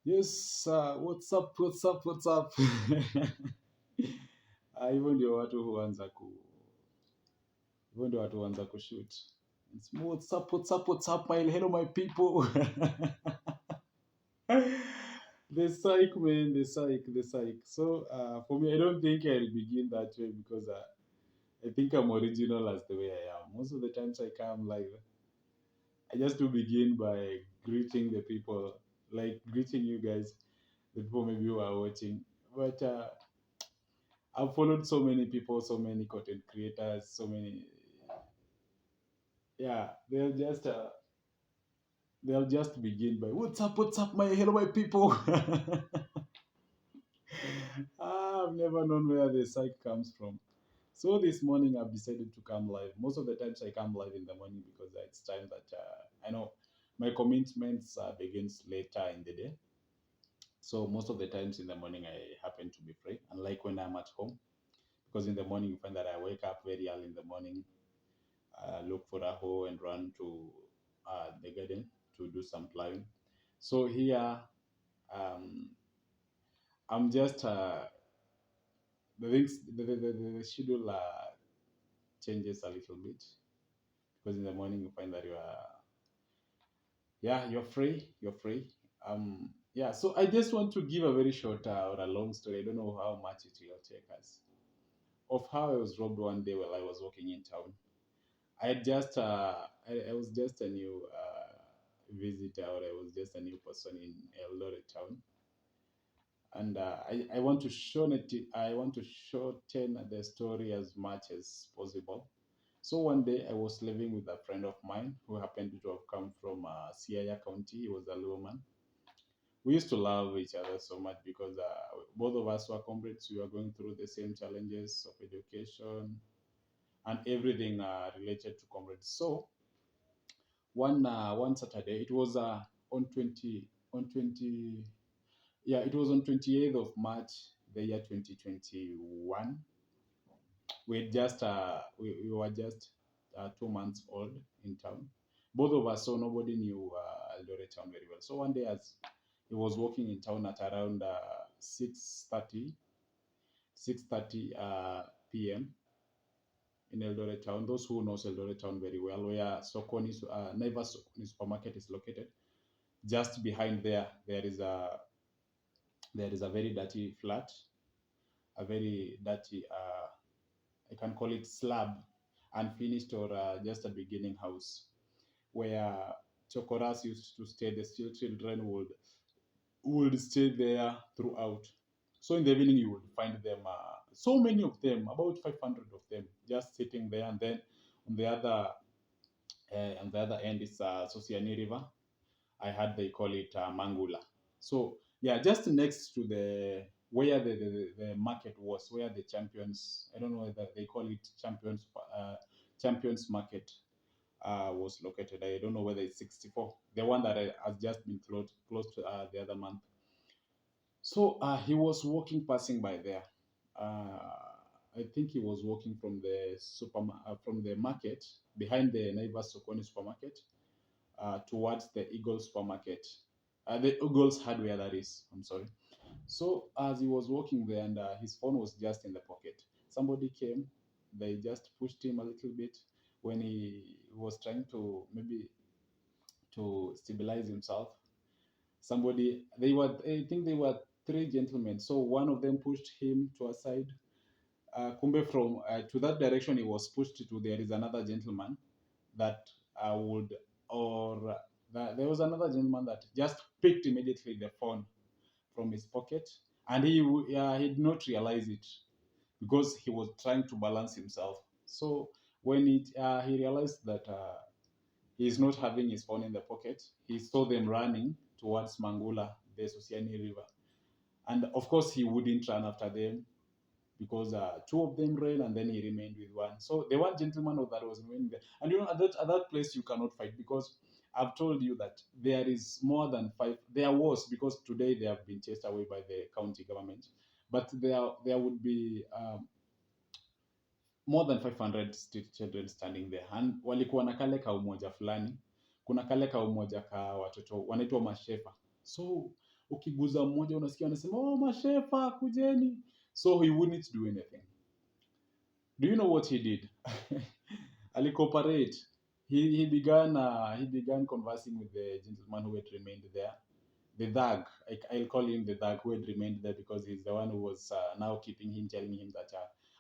Yes, what's up, what's up, what's up? Hivyo ndio watu huanza hivyo ndio watu huanza kushoot. What's up, my hello, my people. The psych, man, the psych, the psych. So, for me, I don't think I'll begin that way because I think I'm original as the way I am. Most of the times I come live, I just do begin by greeting the people, like greeting you guys, the people maybe who are watching. But I've followed so many people, so many content creators, so many. Yeah, they'll just begin by what's up, my hello, my people. I've never known where the psych comes from. So this morning I've decided to come live. Most of the times I come live in the morning because it's time that I know my commitments begins later in the day. So most of the times in the morning I happen to be free, unlike when I'm at home. Because in the morning you find that I wake up very early in the morning, look for a hoe and run to the garden to do some plowing. So here, um, I'm just the things the schedule changes a little bit because in the morning you find that you are you're free. Yeah, so I just want to give a very short or a long story. I don't know how much it will take us of how I was robbed one day while I was walking in town. I was just a new visitor, or I was just a new person in Eldoret town, and I want to I want to shorten the story as much as possible. So one day I was living with a friend of mine who happened to have come from Siaya County. He was a Luoman. We used to love each other so much because both of us were comrades. We were going through the same challenges of education and everything related to comrades. So one Saturday. It was on 20 yeah, it was on 28th of March, the year 2021. We were just 2 months old in town. Both of us, so nobody knew Eldoret town very well. So one day, as he was walking in town at around 6:30 p.m. in Eldoret town. Those who knows Eldoret town very well, where Naivas Sokoni supermarket is located, just behind there is a very dirty flat, a very dirty I can call it slab, unfinished, or just a beginning house where chokoras used to stay. The still children would stay there throughout. So in the evening you would find them, so many of them, about 500 of them, just sitting there. And then on the other on the other end is Sosiani River. I heard they call it Mangula. So yeah, just next to the where the market was, where the champions, I don't know whether they call it champions market was located. I don't know whether it's 64, the one that has just been closed the other month. So he was walking, passing by there. I think he was walking from the from the market behind the Naivas Sokoni supermarket towards the Eagle supermarket, the Eagles hardware, that is. I'm sorry. So as he was walking there, and his phone was just in the pocket, somebody came. They just pushed him a little bit when he was trying to maybe to stabilize himself. I think they were three gentlemen. So one of them pushed him to a side. Kumbe from to that direction he was pushed to, there is another gentleman that would, or there was another gentleman that just picked immediately the phone from his pocket, and he did not realize it because he was trying to balance himself. So when he realized that he is not having his phone in the pocket, he saw them running towards Mangula, the Sosiani River, and of course he wouldn't run after them because two of them ran and then he remained with one. So the one gentleman that was remaining there, and you know, at that place you cannot fight because I've told you that there is more than five. There was, because today they have been chased away by the county government, but there would be more than 500 street children standing there, and walikuwa na kale ka umoja fulani. Kuna kale ka umoja ka watoto wanaitwa mashefa. So ukiguza mmoja unasikia anasema oh mashefa kujeni, so he wouldn't do anything. Do you know what he did? Alicooperate. He began conversing with the gentleman who had remained there, the thug. I'll call him the thug who had remained there because he's the one who was now keeping him, telling him that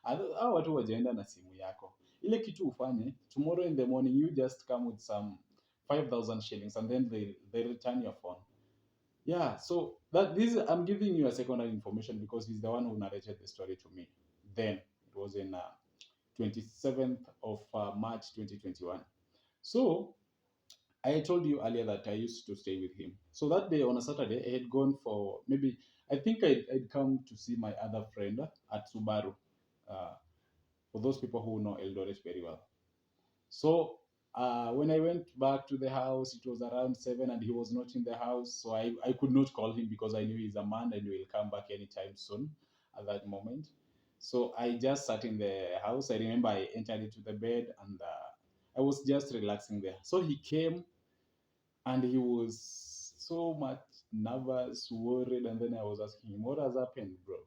hao watu wajaenda na simu yako, ile kitu ufanye tomorrow in the morning, you just come with some 5,000 shillings and then they return your phone. Yeah, so that this I'm giving you a secondary information because he's the one who narrated the story to me. Then it was in 27th of March 2021. So I told you earlier that I used to stay with him. So that day on a Saturday, I had gone for maybe, I think I'd come to see my other friend at Subaru. Uh, for those people who know Eldoret very well. So when I went back to the house, it was around 7 and he was not in the house. So I could not call him because I knew he's a man and will come back anytime soon at that moment. So I just sat in the house. I remember I entered into the bed and I was just relaxing there. So he came and he was so much nervous, worried. And then I was asking him, what has happened, bro?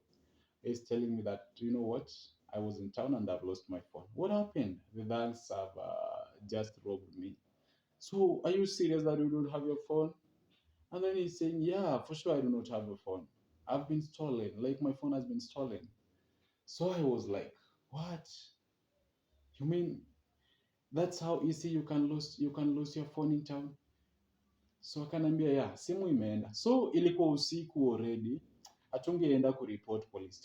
He's telling me that, you know what? I was in town and I've lost my phone. What happened? The thugs have just robbed me. So are you serious that you don't have your phone? And then he's saying, yeah, for sure I do not have a phone. I've been stolen. Like my phone has been stolen. So I was like, what? You mean that's how easy you can lose your phone in town? So akaniambia yeah, simu imeenda. So ilikuwa usiku already. Hatungeenda kuripoti police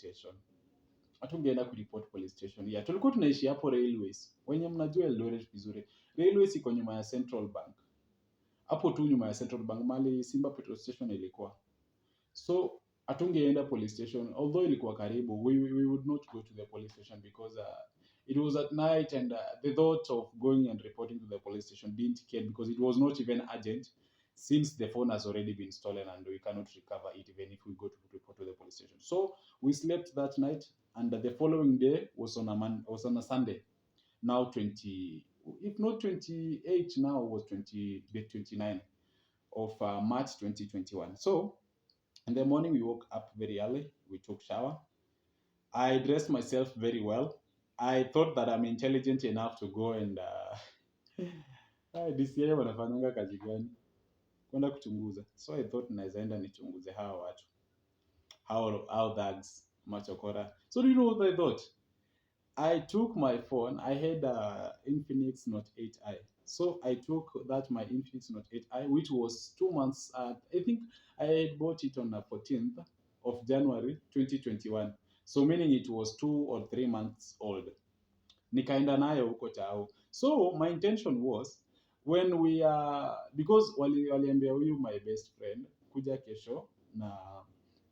station. Yeah, tulikuwa tunaishi hapo Railways. Wenye mnajua Eldoret vizuri. Railways iko nyuma ya Central Bank. Hapo tu nyuma ya Central Bank mali Simba Petrol Station ilikuwa. So hatungeenda police station, although ilikuwa karibu, we would not go to the police station because it was at night and the thought of going and reporting to the police station didn't care because it was not even urgent since the phone has already been stolen and we cannot recover it even if we go to report to the police station. So we slept that night and the following day was on a Sunday. Now 20, if not 28, now was 29 of March 2021. So in the morning, we woke up very early. We took shower. I dressed myself very well. I thought that I'm intelligent enough to go and DCI wanafanyanga kazi gani? Kwenda kuchunguza. So I thought naweza enda nichunguze hawa watu. How thugs, machokora. So do you know what I thought? I took my phone. I had a Infinix Note 8i. So I took that my Infinix Note 8i, which was 2 months. I think I had bought it on the 14th of January 2021. So meaning it was 2 or 3 months old. Nikaenda nayo huko chao. So my intention was when we because waliambia huyu my best friend kuja kesho na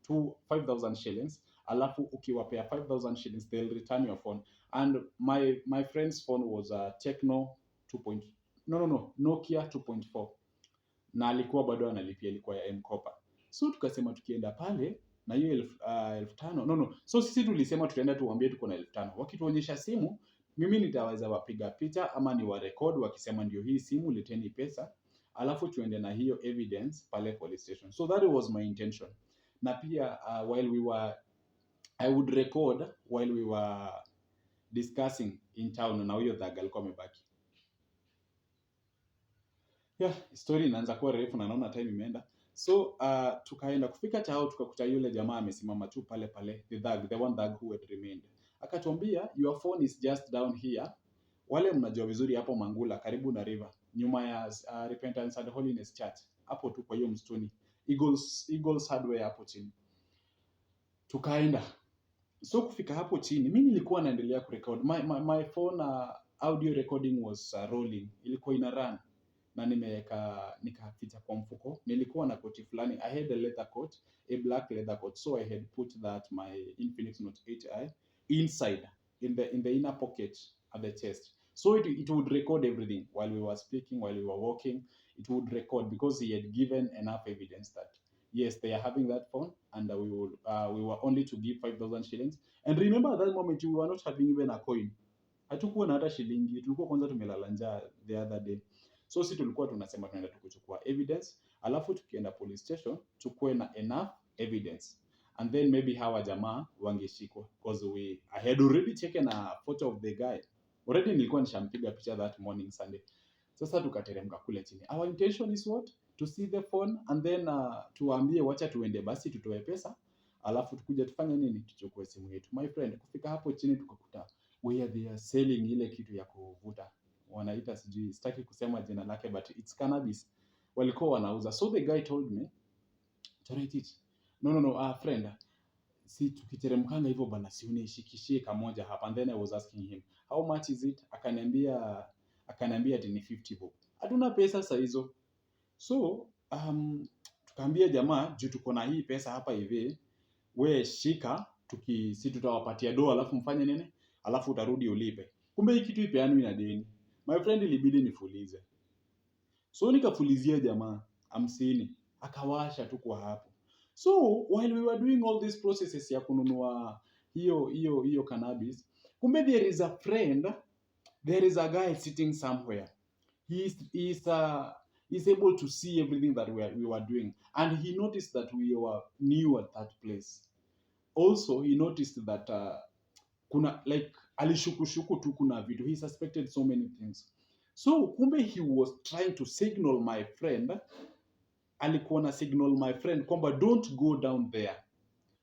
5,000 shillings, alafu ukiwapea 5,000 shillings they'll return your phone. And my friend's phone was a Tecno 2. No, Nokia 2.4 na alikuwa bado analipia, ilikuwa ya M-Kopa. So tukasema tukienda pale na hiyo 1,500 so sisi tulisema tutaenda tuwaambie tuko na 1,500. Wakituonyesha simu, mimi nitaweza wapiga picha ama ni wa record wakisema ndio hii simu, leteni pesa, alafu tuende na hiyo evidence pale police station. So that was my intention. Na pia I would record while we were discussing in town na huyo thug alikuwa amebaki. Yeah, story inaanza kuwa refu na naona time imeenda. So tukaenda kufika chao tukakuta yule jamaa amesimama tu pale pale, the one thug who had remained. Akatuambia your phone is just down here. Wale mnajua vizuri hapo Mangula karibu na river, nyuma ya Repentance and Holiness Church. Hapo tu kwa hiyo mstuni. Eagles Hardware hapo chini. Tukaenda. So kufika hapo chini, mimi nilikuwa naendelea kurecord. My phone audio recording was rolling. Ilikuwa ina run. Na nikaficha kwa mfuko. Nilikuwa na koti fulani. I had a leather coat, a black leather coat. So I had put that my Infinix Note 8i inside in the inner pocket at the chest. So it would record everything while we were speaking, while we were walking. It would record because he had given enough evidence that yes, they are having that phone, and we were only to give 5,000 shillings. And remember at that moment we were not having even a coin. Hatukuwa na hata shilingi, tulikuwa kwanza tumelala njaa the other day. So si tulikuwa tunasema tunaenda tukuchukua evidence alafu tukienda police station tukue na enough evidence, and then maybe hawa jamaa wangeshikwa, because I had already taken a photo of the guy already, nilikuwa nishampiga picha that morning Sunday. Sasa tukateremka kule chini, our intention is what, to see the phone and then tuwaambie wacha tuende basi tutoe pesa, alafu tukuja tufanye nini, tuchukue simu yetu. My friend, kufika hapo chini tukakuta where they are selling ile kitu ya kuvuta, wanaita sijui, sitaki kusema jina lake, but it's cannabis walikuwa wanauza. So the guy told me, Toretich, no, friend, si tukiteremkanga hivyo bana, si unishikishie kamoja hapa. And then I was asking him, how much is it? Akaniambia ati ni 50 bob. Hatuna pesa saa hizo. So tukaambia jamaa, juu tuko na hii pesa hapa hivi, we shika, si tutawapatia doa, alafu mfanye nini, alafu utarudi ulipe. Kumbe hii kitu ipeanwi na deni. My friend, ilibidi nifulize. So nikafulizia jamaa 50, akawasha tu kwa hapo. So while we were doing all these processes ya kununua hiyo cannabis, kumbe there is a guy sitting somewhere. He's able to see everything that we were doing, and he noticed that we were new at that place. Also, he noticed that kuna like alishukushuku tu kuna vitu, he suspected so many things. So kumbe he was trying to signal my friend, alikuwa na signal my friend kwamba don't go down there,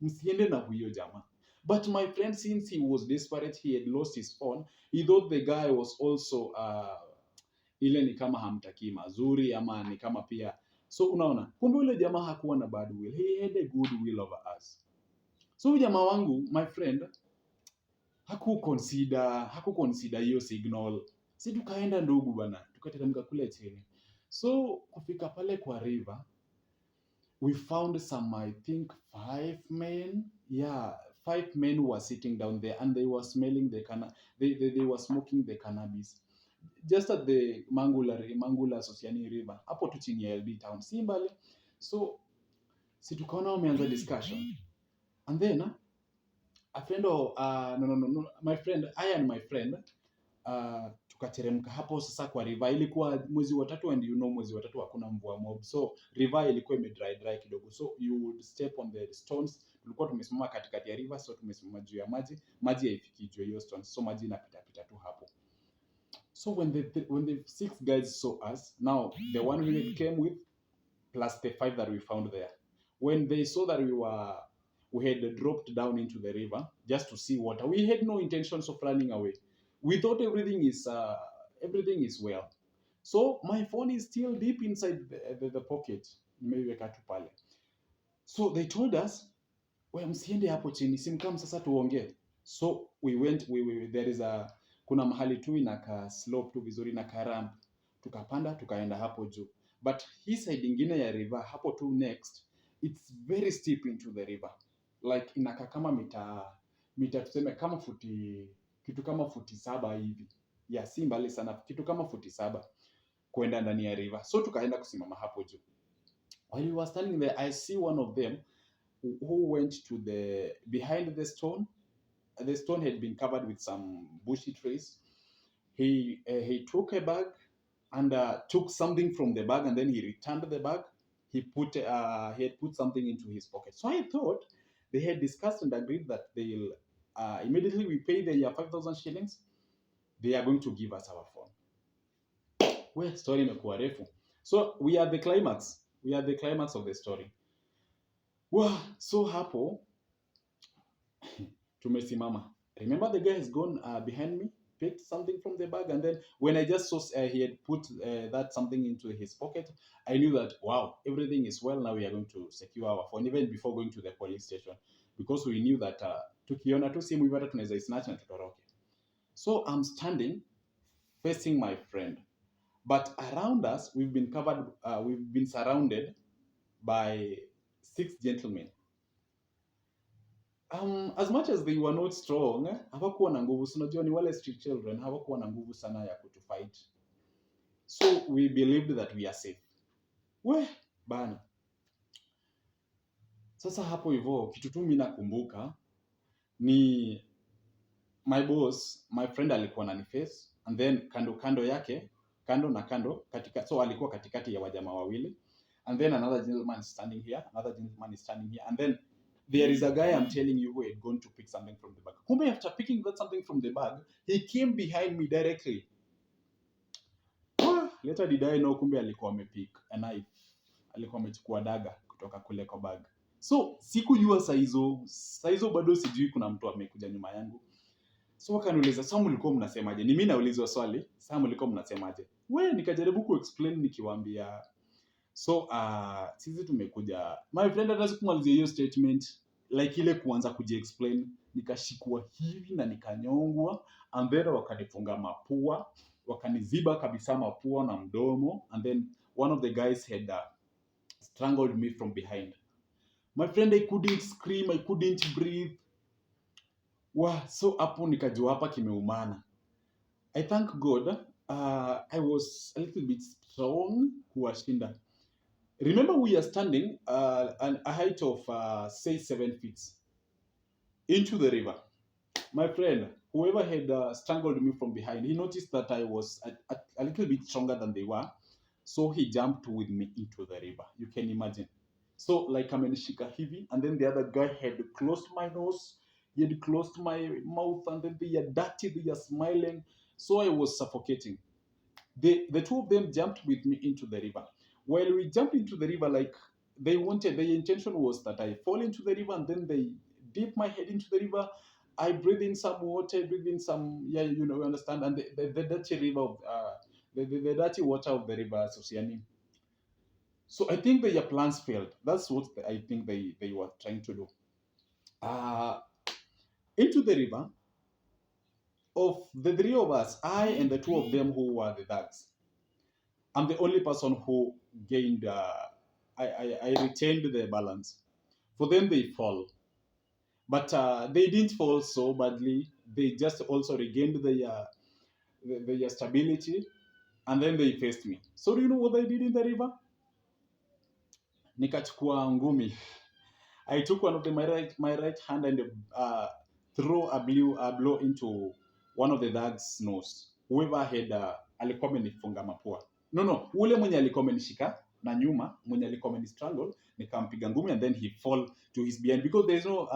msiende na huyo jamaa. But my friend, since he was desperate, he had lost his phone, he thought the guy was also ile ni kama hamtaki mazuri ama ni kama pia. So unaona, kumbe yule jamaa hakuwa na bad will, he had a good will over us. So jamaa wangu, my friend, hakuconsider hiyo signal. Si tukaenda ndugu bana, tukateremka kule chini. So kufika pale kwa river, we found some, I think 5 men. Yeah, 5 men were sitting down there and they were smelling they were smoking the cannabis. Just at the Mangula Sosiani River, hapo tu chini ya LB town, si mbali. So si tukaona wameanza discussion. And then a friend of my friend, I and my friend tukateremka hapo sasa kwa river. Ilikuwa mwezi wa 3, and mwezi wa 3 hakuna mvua mob, so river ilikuwa dry kidogo, so you would step on the stones. Tulikuwa tumesimama katikati ya river, so tumesimama juu ya maji haifiki juu hiyo stones, so maji inapita tu hapo. So when the 6 guys saw us, now the one we came with plus the 5 that we found there, when they saw that we had dropped down into the river just to see water, we had no intentions of running away. We thought everything is well. So my phone is still deep inside the pocket. Nimeiweka tu pale. So they told us, "Wewe msiende hapo chini, simkam sasa tuongee." So we went, there is kuna mahali tu inaka slope tu vizuri na ramp. Tukapanda tukaenda hapo juu. But hii side ingine ya river hapo tu next, it's very steep into the river. Like inaka kama mita tuseme kama kitu kama futi 7 hivi. Yeah, si mbali sana, kitu kama futi 7 kwenda ndani ya river. So tukaenda kusimama hapo juu. While we were standing there, I see one of them who went to behind the stone. The stone had been covered with some bushy trees. He took a bag and took something from the bag, and then he returned the bag. He had put something into his pocket. So I thought they had discussed and agreed that they'll immediately we pay the 5,000 shillings, they are going to give us our phone. Well, story imekuwa refu. So we are the climax. We are the climax of the story. Wow, so hapo tumesimama. Remember the guy has gone behind me, picked something from the bag, and then when I just saw he had put that something into his pocket, I knew that, wow, everything is well. Now we are going to secure our phone, even before going to the police station, because we knew that tukiona tu simu hivyo tunaweza snatch na tutoroke. So I'm standing facing my friend, but around us we've been surrounded by 6 gentlemen. As much as they were not strong, hawakuwa na nguvu. Unajua ni wale street children, hawakuwa na nguvu sana ya kutufight. So we believed that we are safe. Bana. Sasa hapo hivyo kitu tu mimi nakumbuka ni my boss, my friend alikuwa ananiface, and then kando yake, kando na kando katika, so alikuwa katikati ya wajamaa wawili, and then another gentleman is standing here, another gentleman is standing here, and then there is a guy I'm telling you who had gone to pick something from the bag. Kumbe after picking that something from the bag, he came behind me directly. Later did I know kumbe alikuwa amepick a knife. Alikuwa amechukua daga kutoka kule kwa bag. So sikujua saa hizo bado sijui kuna mtu amekuja nyuma yangu. So wakaniuliza, "Sasa mlikuwa mnasemaje?" Ni mimi naulizwa swali, "Sasa mlikuwa mnasemaje?" Nikajaribu kuexplain nikiwaambia, "So sisi tumekuja." My friend hata sikumalizia hiyo statement, like ile kuanza kujiexplain, nikashikwa hivi na nikanyongwa, and then wakanifunga mapua, wakaniziba kabisa mapua na mdomo, and then one of the guys had strangled me from behind. My friend, I couldn't scream, I couldn't breathe. So hapo nikajua hapa kimeumana. I thank God I was a little bit strong kuwashinda. Remember, we are standing at a height of say 7 feet into the river. My friend, whoever had strangled me from behind, he noticed that I was a little bit stronger than they were. So he jumped with me into the river. You can imagine. So like amenishika hivi, and then the other guy had closed my nose, he had closed my mouth, and then they are dirty, they are smiling. So I was suffocating. The two of them jumped with me into the river. While we jumped into the river, like their intention was that I fall into the river, and then they dip my head into the river. I breathe in some water, I breathe in some, you understand, and the dirty river of the dirty water of the river Sosiani. So I think their plans failed. That's what I think they were trying to do. Into the river, of the three of us, I and the two of them who were the thugs, I'm the only person who gained, I retained the balance. For them, they fall. But they didn't fall so badly. They just also regained their stability, and then they faced me. So do you know what I did in the river? Nikachukua ngumi. I took one of my right hand and threw a blow into one of the thugs' nose. Whoever had alikuwa amenifunga mapua. No, ule mwenye alikuwa amenishika na nyuma, mwenye alikuwa amenistruggle, nikampiga ngumi, and then he fall to his behind because there is no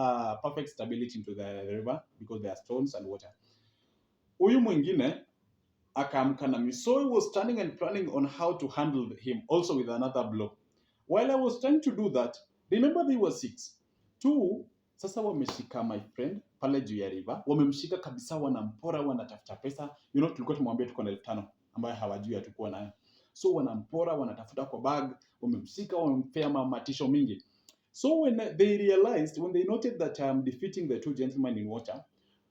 perfect stability into the river because there are stones and water. Huyu mwingine akaamka na mimi. So he was turning and planning on how to handle him also with another blow. While I was trying to do that, remember they were 6. 2 sasa wameshika my friend pale juu ya river, wamemshika kabisa, wanampora, wanatafuta pesa. Tulikuwa tumwambia tuko na 5,000 ambayo hawajui atakuwa nayo. So wanampora, wanatafuta kwa bag, wamemshika, wamempea matisho mingi. So when they noted that I'm defeating the 2 gentlemen in water,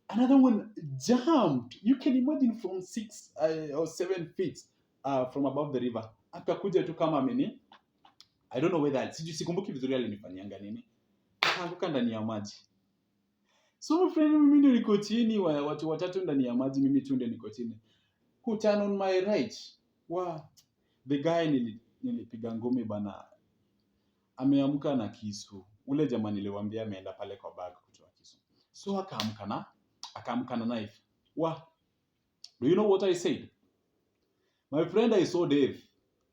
another one jumped. You can imagine from 6 or 7 feet from above the river. Akakuja tu kama ameni, I don't know whether sikumbuki vizuri alinifanyanga nini. Akaanguka ndani ya maji. So my friend, mimi ndio niko chini, watu watatu ndani ya maji, mimi tu ndio niko chini. Who turn on my right? The guy nilipiga ngumi bana, ameamka na kisu. Ule jamaa niliwaambia ameenda pale kwa bag kutoa kisu. So akaamka na knife. Do you know what I said? My friend, I saw death.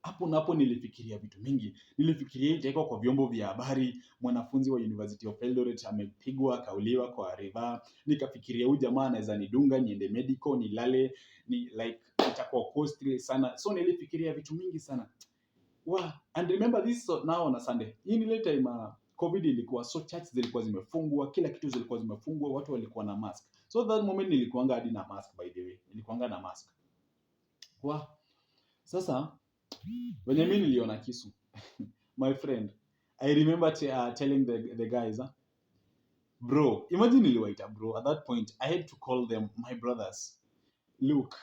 Hapo nilifikiria vitu mingi. Nilifikiria itaikuwa kwa vyombo vya habari, mwanafunzi wa University of Eldoret amepigwa, kauliwa kwa river. Nikafikiria huyu jamaa anaweza nidunga niende medical, nilale, itakuwa costly sana. So nilifikiria vitu mingi sana. And remember this now on a Sunday. Hii ni ile time COVID ilikuwa, so church zilikuwa zimefungwa, kila kitu zilikuwa zimefungwa, watu walikuwa na mask. So that moment nilikuanga hadi na mask, by the way. Nilikuanga na mask. Sasa wenye mimi niliona kisu. My friend, I remember telling the guys, bro, imagine niliwaita bro. At that point, I had to call them my brothers. Look,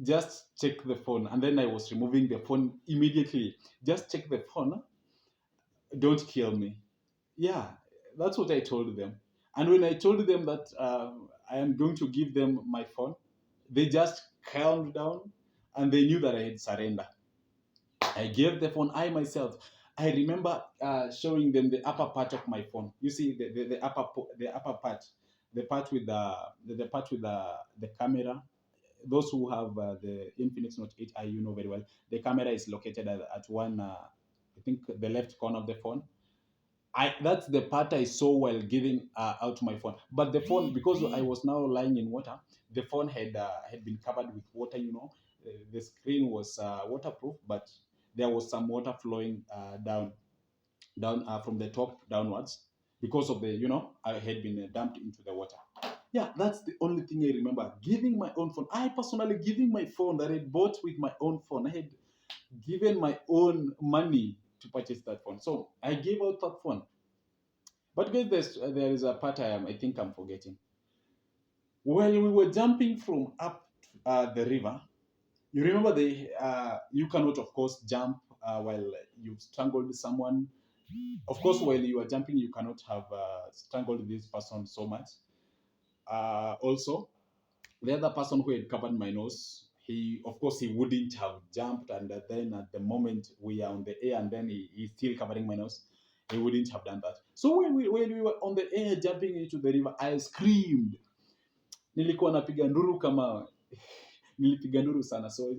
just check the phone. And then I was removing the phone immediately. Just check the phone. Don't kill me. Yeah, that's what I told them. And when I told them that I am going to give them my phone, they just calmed down and they knew that I had surrendered. I gave the phone, I myself. I remember showing them the upper part of my phone. You see the upper part, the part with the camera, those who have the Infinix Note 8i, you know very well, the camera is located at one, I think, the left corner of the phone. That's the part I saw while giving out my phone. But the phone, because I was now lying in water, the phone had been covered with water. The screen was waterproof, but there was some water flowing down from the top downwards because of the I had been dumped into the water. Yeah, that's the only thing I remember. Giving my own phone. I personally giving my phone that I bought with my own phone. I had given my own money to purchase that phone. So I gave out that phone. But guys, there is a part I think I'm forgetting. While we were jumping from up the river, you remember you cannot, of course, jump while you've strangled someone. Of course, while you are jumping, you cannot have strangled this person so much. Also, the other person who had covered my nose, of course, he wouldn't have jumped. And then at the moment we are on the air and then he's still covering my nose, he wouldn't have done that. So when we were on the air jumping into the river, I screamed. Nilikuwa napiga nduru kama nilipiga nduru sana. So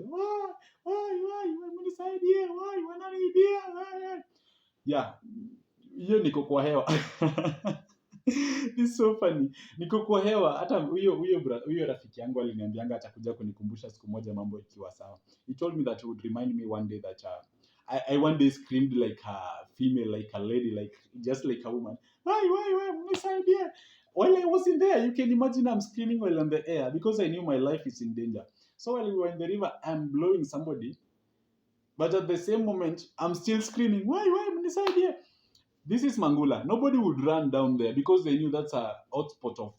mnisaidie, wananiibia. Yeah, hiyo niko kwa hewa. It's so funny. Niko kwa hewa, hata huyo rafiki yangu aliniambianga atakuja kunikumbusha siku moja mambo ikiwa sawa. He told me that he would remind me one day that I one day screamed like a female, like a lady, like just like a woman. Why, mnisaidie. While I was in there, you can imagine I'm screaming while on the air because I knew my life is in danger. So while we were in the river, I'm blowing somebody, but at the same moment, I'm still screaming, why, mnisaidie. This is Mangula. Nobody would run down there because they knew that's a hotspot of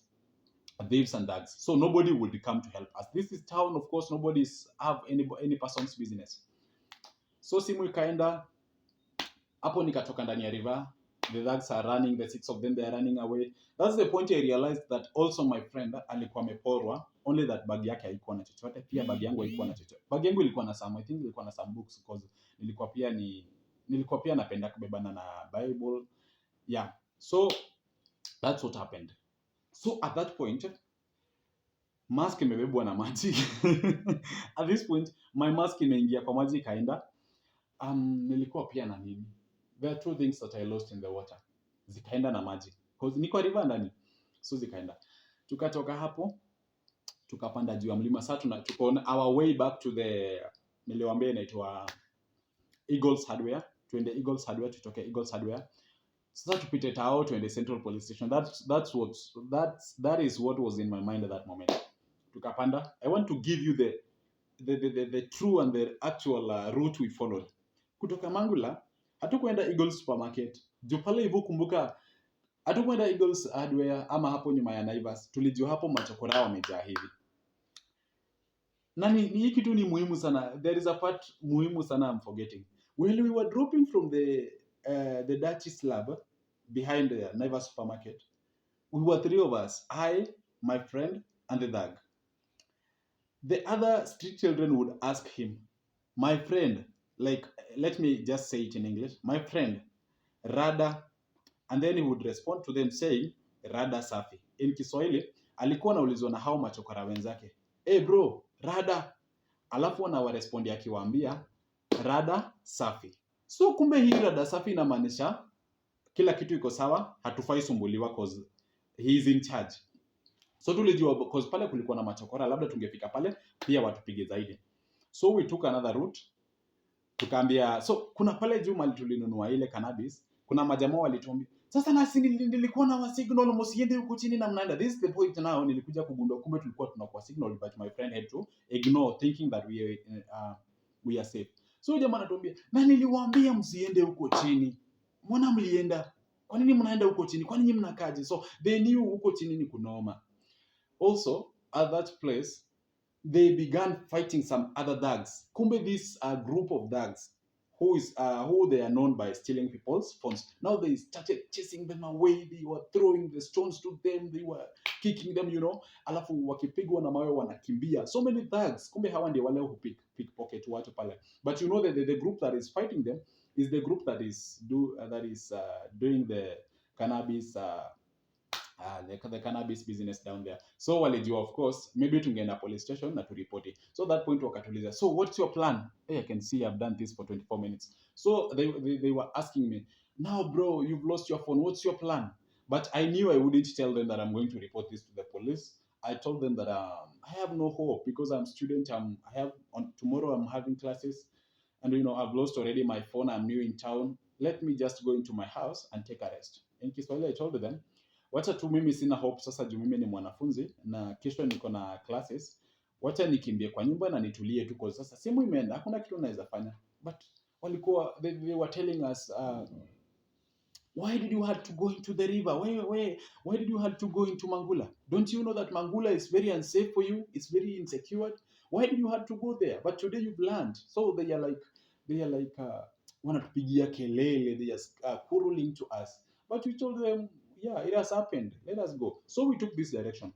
thieves and thugs. So nobody would come to help us. This is town, of course, nobody's have any person's business. So simu ikaenda, hapo nikatoka ndani ya river. The thugs are running, the six of them, they are running away. That's the point I realized that also my friend alikuwa ameporwa, only that bag yake haikuwa na chochote, pia bag yangu haikuwa na chochote. Bag yangu ilikuwa na some, I think ilikuwa na some books because nilikuwa pia napenda kubebana na Bible. Yeah, so that's what happened. So at that point, mask imebebwa na maji. At this point, my mask imeingia kwa maji ikaenda. Nilikuwa pia na nini. There are two things that I lost in the water. Zikaenda na maji. Because niko river ndani. So zikaenda. Tukatoka hapo, tukapanda juu ya mlima. Sasa tuko on our way back to the niliwaambia inaitwa Eagles Hardware. Tuende Eagles Hardware, tutoke Eagles Hardware. Sasa tupite Tao tuende Central Police Station. That is what was in my mind at that moment. Tukapanda. I want to give you the true and the actual route we followed. Kutoka Mangula, hatukwenda Eagles Supermarket. Juu pale hivyo kumbuka, hatukwenda Eagles Hardware ama hapo nyuma ya Naivas. Tulijua hapo machokora wamejaa hivi. Na hii kitu ni muhimu sana. There is a part muhimu sana I'm forgetting. When we were dropping from the dirty slab behind the Naivas Supermarket, we were three of us. I, my friend, and the thug. The other street children would ask him, my friend, like, let me just say it in English, my friend, Rada, and then he would respond to them saying, Rada safi. In Kiswahili, alikuwa anaulizwa na hao machokora wenzake, hey bro, Rada. Alafu anawarespondi akiwaambia, Rada safi. So kumbe hii Rada safi inamaanisha kila kitu iko sawa, hatufai sumbuliwa cause he is in charge. So tulijua because pale kulikuwa na machokora, labda tungefika pale pia watupige zaidi. So we took another route. Tukaambia, so kuna pale juu mali tulinunua ile cannabis, kuna majamaa walituambia, sasa nasi nilikuwa na signal msiende huko chini na mnaenda. This is the point now, nilikuja kugundua kumbe tulikuwa tunakuwa signal, but my friend had to ignore thinking that we are safe. So jamaa anatuambia, na niliwaambia msiende huko chini. Mbona mlienda? Kwa nini mnaenda huko chini? Kwa nini mnakaje? So they knew huko chini ni kunoma. Also, at that place, they began fighting some other thugs. Kumbe this group of thugs who they are known by stealing people's phones. Now they started chasing them away. They were throwing the stones to them. They were kicking them, Alafu wakipigwa na mawe wanakimbia. So many thugs. Kumbe hawa ndio wale who pickpocket watu pale. But you know that the group that is fighting them is the group that is doing the cannabis the cannabis business down there. So walijua, of course, maybe tungeenda police station na turipoti. So that point wakatuliza, so what's your plan? Hey, I can see I've done this for 24 minutes. So they were asking me, now bro, you've lost your phone, what's your plan? But I knew I wouldn't tell them that I'm going to report this to the police. I told them that I have no hope because I'm student. I have on tomorrow I'm having classes, and I've lost already my phone. I'm new in town. Let me just go into my house and take a rest. In Kiswahili I told them, wacha tu mimi sina hope sasa juu mimi ni mwanafunzi na kesho niko na classes, wacha nikimbie kwa nyumba na nitulie tu, kwa sasa simu imeenda, hakuna kitu naweza fanya. But walikuwa they were telling us, why did you have to go into the river? Why did you have to go into Mangula? Don't you know that Mangula is very unsafe for you? It's very insecure. Why did you have to go there? But today you've learned. So they are like wanatupigia kelele, they are quarreling to us. But we told them, yeah, it has happened. Let us go. So we took this direction.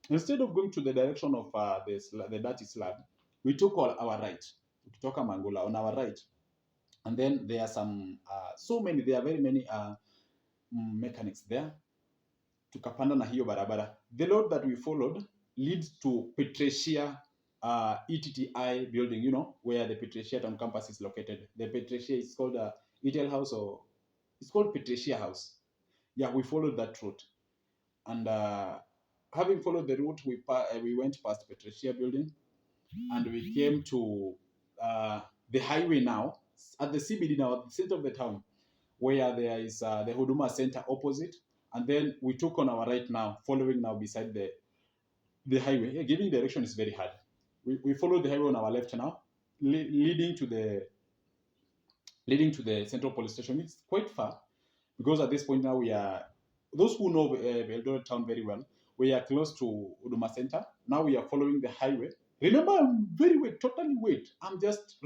Instead of going to the direction of the dirty slab, we took our right. Kutoka Mangula on our right. And then there are there are very many mechanics there. Tukapanda na hiyo barabara. The road that we followed leads to Petrasia ETTI building, where the Petrasia town campus is located. The Petrasia is called ETL House, or it's called Petrasia House. Yeah, we followed that route. And having followed the route, we went past Petrasia building, and we came to the highway now, at the CBD now, at the center of the town, where there is the Huduma Center opposite. And then we took on our right now, following now beside the highway. Yeah, giving direction is very hard. We followed the highway on our left now, leading to the central police station. It's quite far, because at this point now we are, those who know Eldoret town very well, we are close to Huduma Center. Now we are following the highway. Remember, I'm very wet, totally wet. I'm just